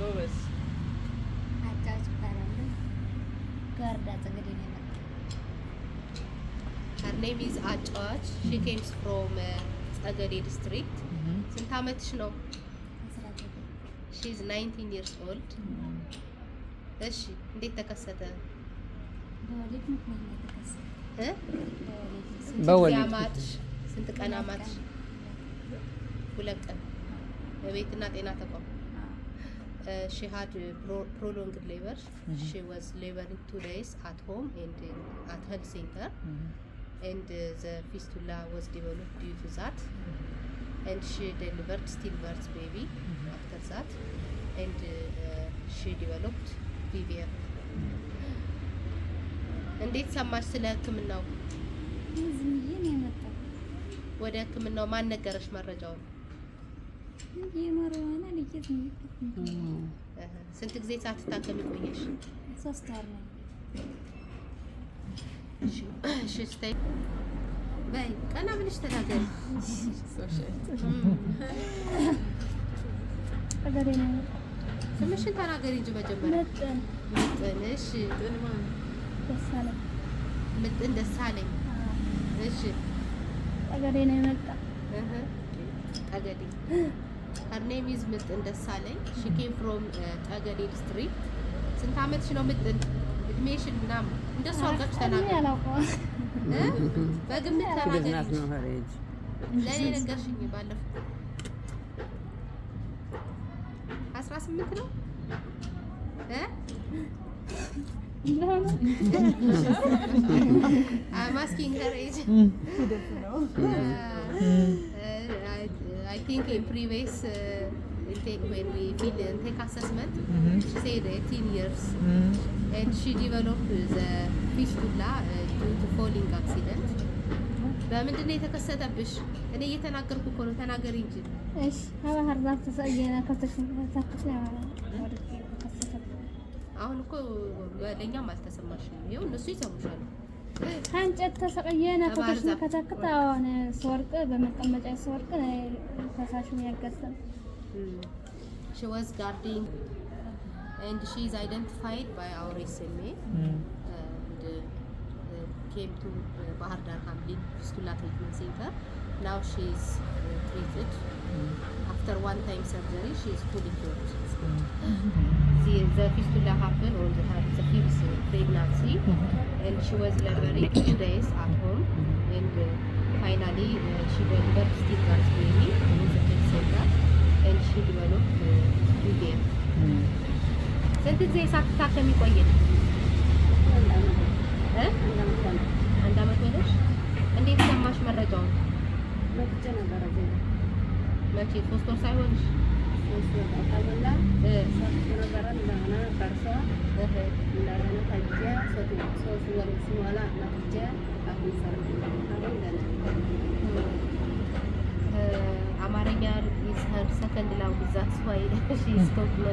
ጎበዝ አጫጭ ይባላል ጋርዳ ጸገዴ ነው Her name is አጫዋች she came from ጸገዴ district ስንት አመትሽ ነው she is 19 years old እሺ እንዴት ተከሰተ በወሊድ ምክንያት ተከሰተ በወሊድ ስንት ቀን አማትሽ ሁለት ቀን በቤትና ጤና ተቋም she had prolonged labor she was laboring 2 days at home and at health center and the fistula was developed due to that and she delivered stillbirth baby after that and she developed VVF እንዴት ሰማሽ ስለ ህክምናው ዝም ብዬ ነው የመጣው ወደ ህክምናው ማን ነገረሽ መረጃውን የማረዋና ልጅት ነው ስንት ጊዜ ሳትታከሚ ቆየሽ 3 ወር ነው እሺ ስታይ በይ ቀና ብለሽ ተናገሪ አገሬ ነው ስምሽን ተናገሪ እንጂ መጀመሪያ ምጥን እሺ ደሳለኝ ምጥን ደሳለኝ እሺ አገሬ ነው የመጣ ጠገዴ her name is ምጥን ደሳለኝ she came from ጠገዴ district ስንት አመትሽ ነው ምጥን እድሜሽን ምናምን እንደሱ አድርጋችሁ ተናገሪ በግምት ተናገሪ ለኔ ነገርሽኝ ባለፈው 18 ነው I'm asking her age. I think in previous when we take assessment, she said 18 years, and she developed the fistula due to falling accident. በምንድን ነው የተከሰተብሽ? እኔ እየተናገርኩ እኮ ነው ተናገሪ እንጂ። እሺ ባህር ዛፍ ተሰየና ከተከሰተ አሁን እኮ ለኛም አልተሰማሽም። ይኸው እነሱ ይሰሙሻል። አንጨት ተሰቀየና ከተከታ አሁን ስወርቅ በመቀመጫ ስወርቅ ፈሳሹን ያጋጠም she was guarding and she is identified by our SMA and came to Bahar Dar Hamlin Fistula Treatment Center. Now she is treated. After one time surgery she is fully cured. The fistula happened on her fifth pregnancy and she was laboring 2 days at home and finally she delivered stillbirth baby in the health center and she developed VVF. ስንት ጊዜ ሳትታከሚ ቆየሽ? አንድ አመት ሆነሽ? እንዴት ሰማሽ መረጃውን? መጥቼ ነበር እዚህ መቼ 3 ወር ሳይሆንሽ? 3 ወር አካባቢ ነበረ እንደገና ቀርሶ እንደገና ታጅያ 3 ወር ሲሞላ መጥቼ አሁን አማርኛ is her second language that's why she is talking